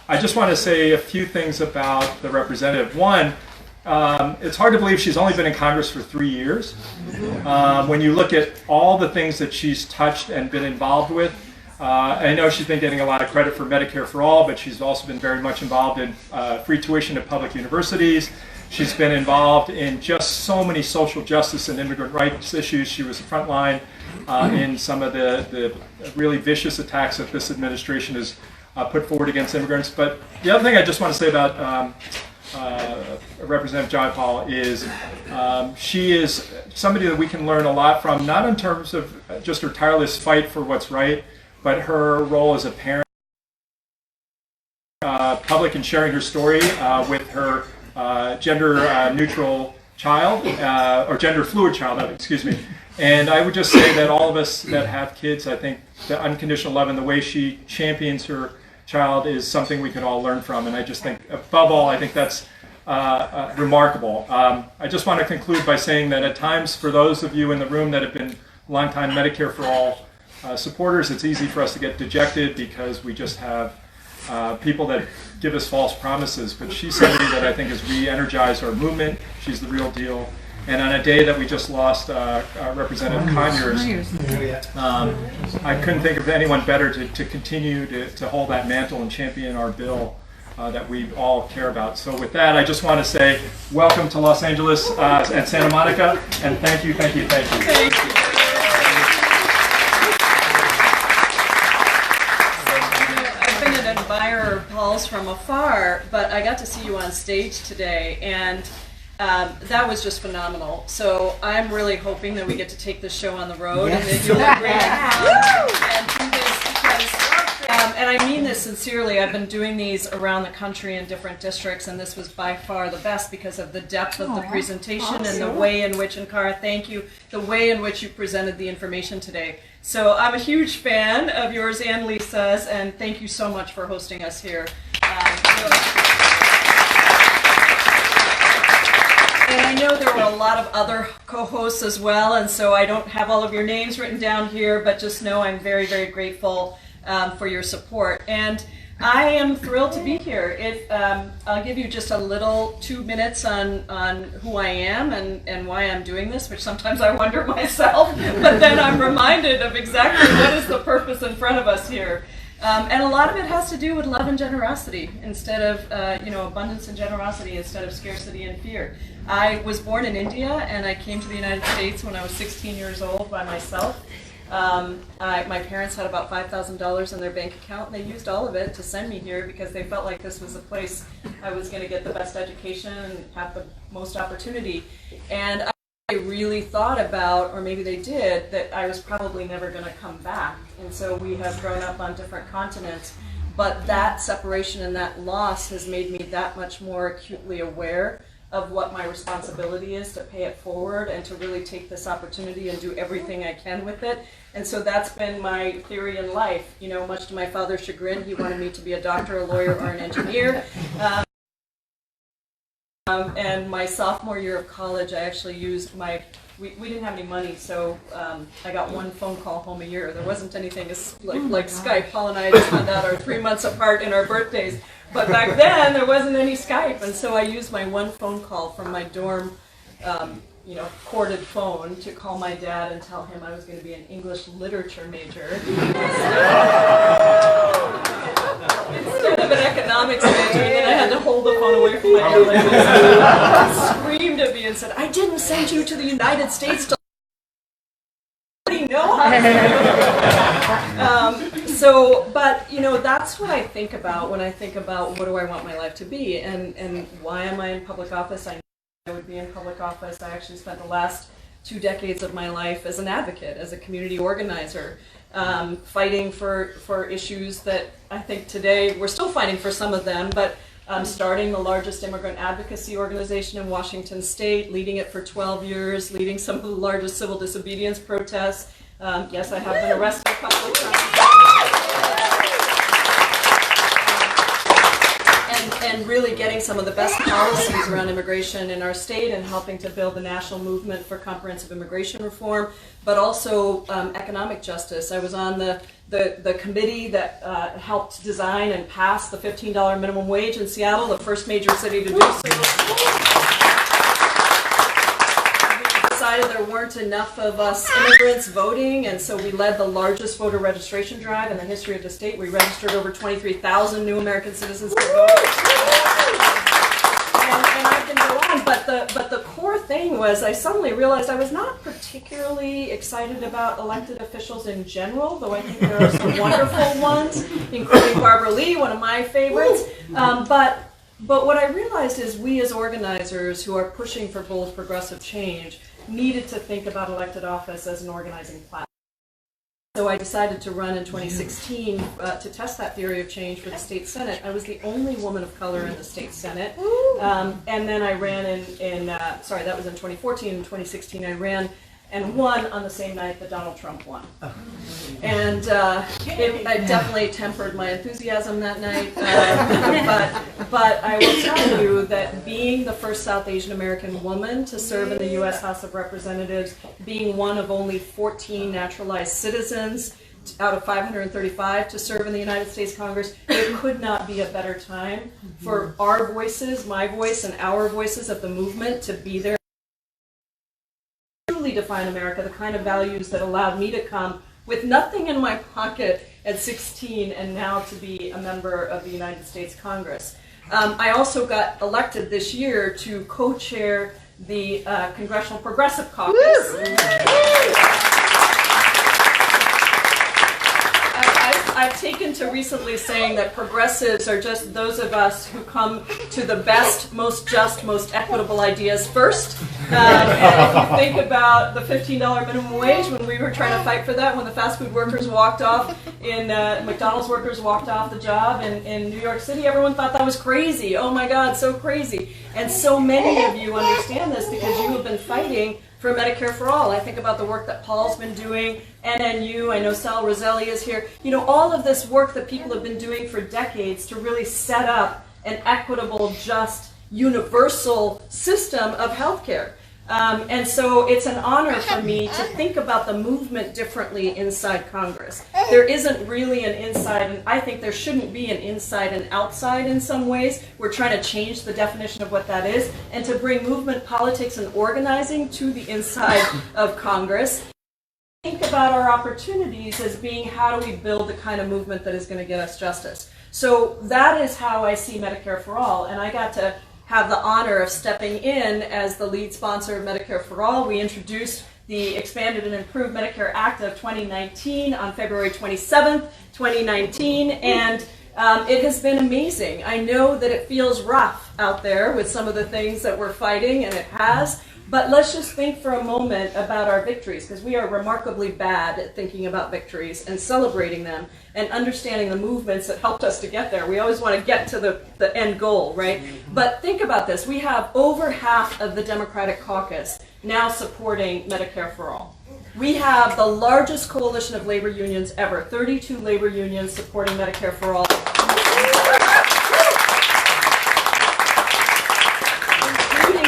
I just want to say a few things about the representative. One, it's hard to believe she's only been in Congress for 3 years. When you look at all the things that she's touched and been involved with, I know she's been getting a lot of credit for Medicare for All, but she's also been very much involved in free tuition at public universities. She's been involved in just so many social justice and immigrant rights issues. She was the front line in some of the really vicious attacks that this administration has put forward against immigrants. But the other thing I just want to say about Representative Jayapal is she is somebody that we can learn a lot from, not in terms of just her tireless fight for what's right, but her role as a parent, public, and sharing her story with her gender-neutral child, or gender-fluid child, excuse me. And I would just say that all of us that have kids, I think the unconditional love and the way she champions her child is something we can all learn from. And I just think, above all, I think that's remarkable. I just want to conclude by saying that at times, for those of you in the room that have been longtime Medicare for All supporters, it's easy for us to get dejected because we just have people that give us false promises. But she's somebody that I think has re-energized our movement. She's the real deal. And on a day that we just lost Representative Conyers, I couldn't think of anyone better to continue to hold that mantle and champion our bill that we all care about. So with that, I just want to say welcome to Los Angeles and Santa Monica, and thank you, thank you, thank you. Thank you. I've been an admirer of Paul's from afar, but I got to see you on stage today, and that was just phenomenal. So I'm really hoping that we get to take this show on the road, and that you'll agree and do this because, and I mean this sincerely, I've been doing these around the country in different districts, and this was by far the best because of the depth of the presentation and the way in which, and Cara, thank you, the way in which you presented the information today. So I'm a huge fan of yours and Lisa's, and thank you so much for hosting us here. And I know there were a lot of other co-hosts as well, and so I don't have all of your names written down here, but just know I'm very, very grateful for your support. And I am thrilled to be here. I'll give you just a little 2 minutes on who I am and why I'm doing this, which sometimes I wonder myself, but then I'm reminded of exactly what is the purpose in front of us here. And a lot of it has to do with love and generosity instead of, abundance and generosity instead of scarcity and fear. I was born in India, and I came to the United States when I was 16 years old by myself. My parents had about $5,000 in their bank account, and they used all of it to send me here because they felt like this was a place I was going to get the best education and have the most opportunity. And I really thought about, or maybe they did, that I was probably never going to come back. And so we have grown up on different continents. But that separation and that loss has made me that much more acutely aware of what my responsibility is to pay it forward and to really take this opportunity and do everything I can with it. And so that's been my theory in life. You know, much to my father's chagrin, he wanted me to be a doctor, a lawyer, or an engineer. And my sophomore year of college, I actually used we didn't have any money, so I got one phone call home a year. There wasn't anything like Skype. Paul and I just found out are 3 months apart in our birthdays. But back then, there wasn't any Skype, and so I used my one phone call from my dorm, corded phone to call my dad and tell him I was going to be an English literature major instead of an economics major. And then I had to hold the phone away from my dad. He screamed at me and said, "I didn't send you to the United States to know how to but that's what I think about when I think about what do I want my life to be, and why am I in public office? I know I would be in public office. I actually spent the last 2 decades of my life as an advocate, as a community organizer, fighting for issues that I think today we're still fighting for some of them, but starting the largest immigrant advocacy organization in Washington State, leading it for 12 years, leading some of the largest civil disobedience protests. Yes, I have been arrested a couple of times. And and really getting some of the best policies around immigration in our state and helping to build the national movement for comprehensive immigration reform, but also economic justice. I was on the committee that helped design and pass the $15 minimum wage in Seattle, the first major city to do so. Decided there weren't enough of us immigrants voting, and so we led the largest voter registration drive in the history of the state. We registered over 23,000 new American citizens to vote. And I can go on, but the core thing was I suddenly realized I was not particularly excited about elected officials in general, though I think there are some wonderful ones, including Barbara Lee, one of my favorites. But what I realized is we as organizers who are pushing for bold progressive change needed to think about elected office as an organizing platform. So I decided to run in 2016 to test that theory of change for the state senate. I was the only woman of color in the state senate. And then I ran that was in 2014. In 2016 I ran and won on the same night that Donald Trump won. And I definitely tempered my enthusiasm that night. But I will tell you that being the first South Asian American woman to serve in the U.S. House of Representatives, being one of only 14 naturalized citizens out of 535 to serve in the United States Congress, there could not be a better time for our voices, my voice and our voices of the movement to be there. Define America, the kind of values that allowed me to come with nothing in my pocket at 16 and now to be a member of the United States Congress. I also got elected this year to co-chair the Congressional Progressive Caucus. I've taken to recently saying that progressives are just those of us who come to the best, most just, most equitable ideas first. And if you think about the $15 minimum wage, when we were trying to fight for that, when the fast food workers walked off, McDonald's workers walked off the job in New York City, everyone thought that was crazy. Oh my God, so crazy. And so many of you understand this because you have been fighting for Medicare for All. I think about the work that Paul's been doing, NNU, I know Sal Roselli is here. You know, all of this work that people have been doing for decades to really set up an equitable, just, universal system of healthcare. And so it's an honor for me to think about the movement differently inside Congress. There isn't really an inside, and I think there shouldn't be an inside and outside in some ways. We're trying to change the definition of what that is and to bring movement, politics, and organizing to the inside of Congress. Think about our opportunities as being how do we build the kind of movement that is going to get us justice. So that is how I see Medicare for All, and I got to have the honor of stepping in as the lead sponsor of Medicare for All. We introduced the Expanded and Improved Medicare Act of 2019 on February 27th, 2019, and it has been amazing. I know that it feels rough out there with some of the things that we're fighting, and it has, but let's just think for a moment about our victories, because we are remarkably bad at thinking about victories and celebrating them and understanding the movements that helped us to get there. We always want to get to the end goal, right? But think about this. We have over half of the Democratic caucus now supporting Medicare for All. We have the largest coalition of labor unions ever, 32 labor unions supporting Medicare for All.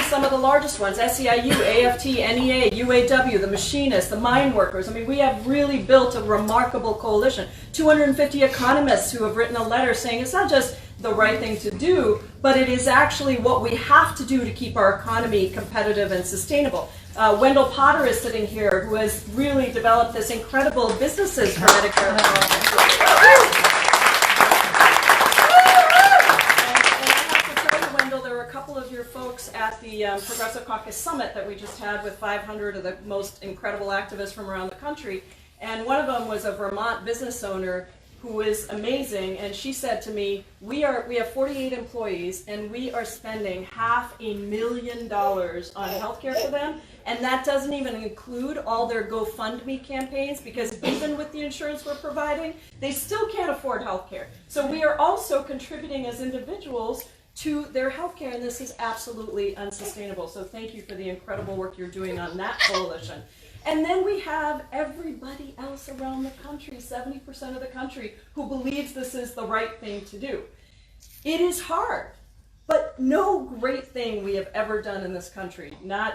Some of the largest ones, SEIU, AFT, NEA, UAW, the machinists, the mine workers. I mean, we have really built a remarkable coalition. 250 economists who have written a letter saying it's not just the right thing to do, but it is actually what we have to do to keep our economy competitive and sustainable. Wendell Potter is sitting here, who has really developed this incredible businesses for Medicare for All. At the Progressive Caucus Summit that we just had with 500 of the most incredible activists from around the country. And one of them was a Vermont business owner who is amazing. And she said to me, we have 48 employees and we are spending $500,000 on healthcare for them. And that doesn't even include all their GoFundMe campaigns, because even with the insurance we're providing, they still can't afford healthcare. So we are also contributing as individuals to their healthcare, and this is absolutely unsustainable. So thank you for the incredible work you're doing on that coalition. And then we have everybody else around the country, 70% of the country, who believes this is the right thing to do. It is hard, but no great thing we have ever done in this country, not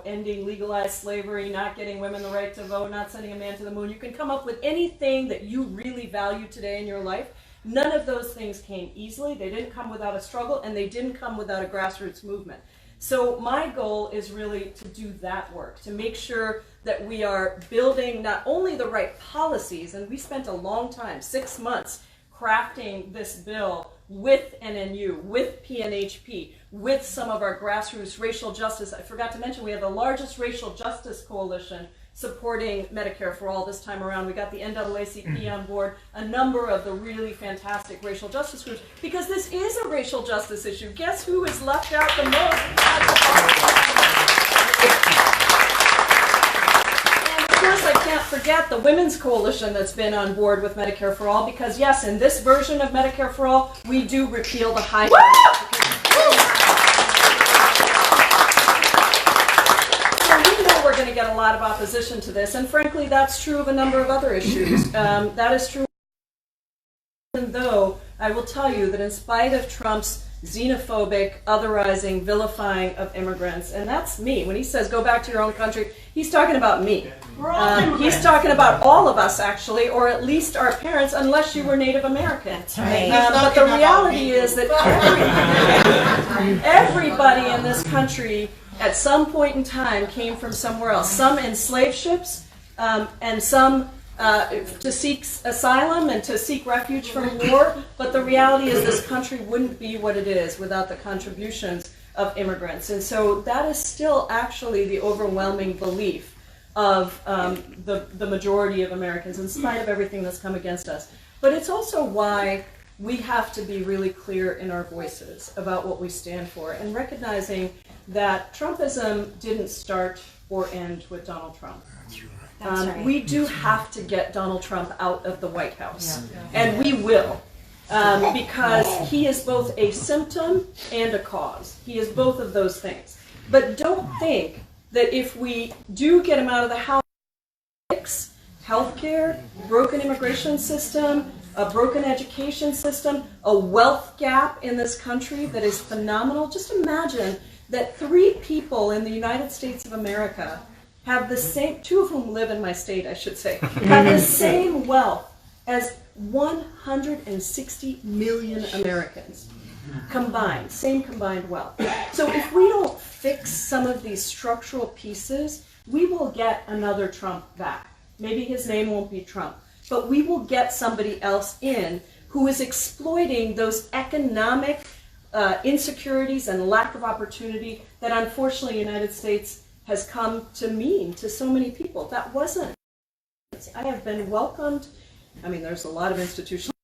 ending legalized slavery, not getting women the right to vote, not sending a man to the moon. You can come up with anything that you really value today in your life. None of those things came easily. They didn't come without a struggle, and they didn't come without a grassroots movement. So my goal is really to do that work, to make sure that we are building not only the right policies, and we spent a long time, 6 months, crafting this bill with NNU, with PNHP, with some of our grassroots racial justice. I forgot to mention we have the largest racial justice coalition supporting Medicare for All this time around. We got the NAACP on board, a number of the really fantastic racial justice groups, because this is a racial justice issue. Guess who is left out the most? And of course, I can't forget the Women's Coalition that's been on board with Medicare for All, because yes, in this version of Medicare for All, we do repeal the high. We're going to get a lot of opposition to this, and frankly, that's true of a number of other issues. That is true, even though I will tell you that in spite of Trump's xenophobic, otherizing, vilifying of immigrants, and that's me. When he says, go back to your own country, he's talking about me. He's talking about all of us, actually, or at least our parents, unless you were Native American. That's right. But the reality is that everybody in this country at some point in time came from somewhere else. Some in slave ships, and some to seek asylum and to seek refuge from war. But the reality is this country wouldn't be what it is without the contributions of immigrants. And so that is still actually the overwhelming belief of the majority of Americans, in spite of everything that's come against us. But it's also why we have to be really clear in our voices about what we stand for, and recognizing that Trumpism didn't start or end with Donald Trump. That's right. We do have to get Donald Trump out of the White House, and we will, because he is both a symptom and a cause. He is both of those things. But don't think that if we do get him out of the House, healthcare, broken immigration system, a broken education system, a wealth gap in this country that is phenomenal. Just imagine that 3 people in the United States of America have the same, 2 of whom live in my state, I should say, have the same wealth as 160 million Americans combined, same combined wealth. So if we don't fix some of these structural pieces, we will get another Trump back. Maybe his name won't be Trump, but we will get somebody else in who is exploiting those economic insecurities and lack of opportunity that unfortunately the United States has come to mean to so many people. That wasn't. I have been welcomed. I mean, there's a lot of institutional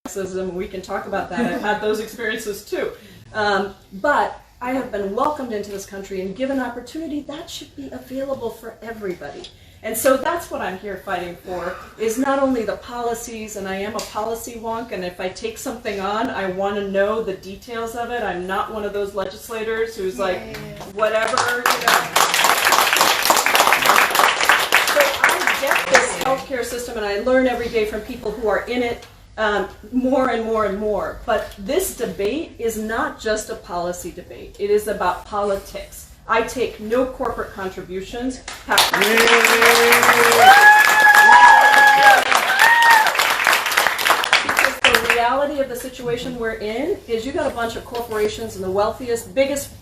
racism. We can talk about that. I've had those experiences too. But I have been welcomed into this country and given opportunity. That should be available for everybody. And so that's what I'm here fighting for, is not only the policies, and I am a policy wonk, and if I take something on, I want to know the details of it. I'm not one of those legislators who's like, whatever, So I get this healthcare system, and I learn every day from people who are in it more and more and more. But this debate is not just a policy debate. It is about politics. I take no corporate contributions. Because the reality of the situation we're in is you got a bunch of corporations and the wealthiest, biggest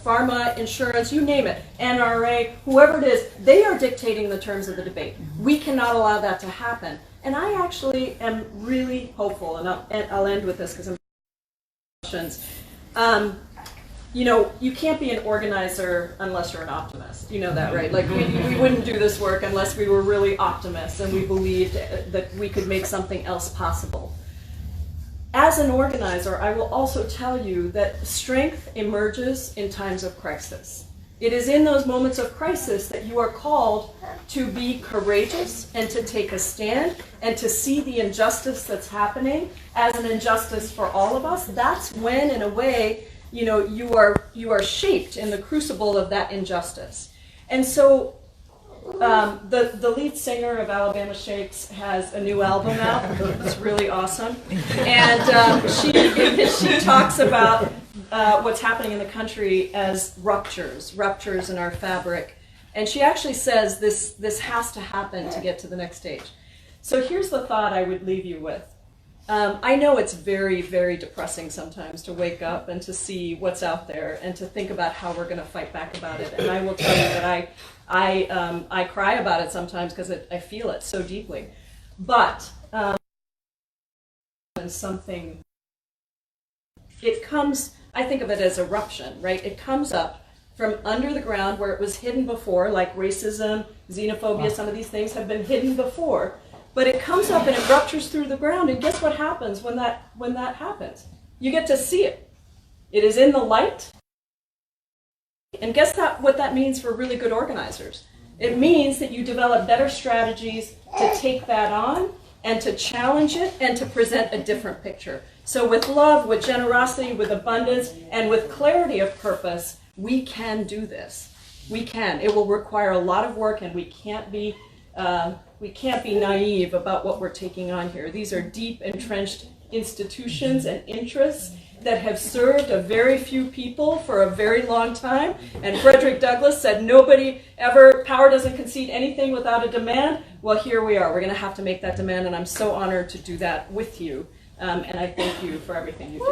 pharma, insurance, you name it, NRA, whoever it is, they are dictating the terms of the debate. We cannot allow that to happen. And I actually am really hopeful, and I'll end with this because I'm questions. You can't be an organizer unless you're an optimist. You know that, right? Like, we wouldn't do this work unless we were really optimists and we believed that we could make something else possible. As an organizer, I will also tell you that strength emerges in times of crisis. It is in those moments of crisis that you are called to be courageous and to take a stand and to see the injustice that's happening as an injustice for all of us. That's when, in a way, you are shaped in the crucible of that injustice. And so The lead singer of Alabama Shakes has a new album out. It's really awesome. And she talks about what's happening in the country as ruptures in our fabric. And she actually says this has to happen to get to the next stage. So here's the thought I would leave you with. I know it's very, very depressing sometimes to wake up and to see what's out there and to think about how we're going to fight back about it. And I will tell you that I cry about it sometimes because I feel it so deeply. But something, it comes, I think of it as eruption, right? It comes up from under the ground where it was hidden before, like racism, xenophobia, some of these things have been hidden before. But it comes up and it ruptures through the ground, and guess what happens when that happens? You get to see it. It is in the light. And guess what that means for really good organizers? It means that you develop better strategies to take that on and to challenge it and to present a different picture. So with love, with generosity, with abundance, and with clarity of purpose, we can do this. We can. It will require a lot of work, and we can't be naive about what we're taking on here. These are deep, entrenched institutions and interests that have served a very few people for a very long time. And Frederick Douglass said, power doesn't concede anything without a demand. Well, here we are. We're going to have to make that demand, and I'm so honored to do that with you. And I thank you for everything you do.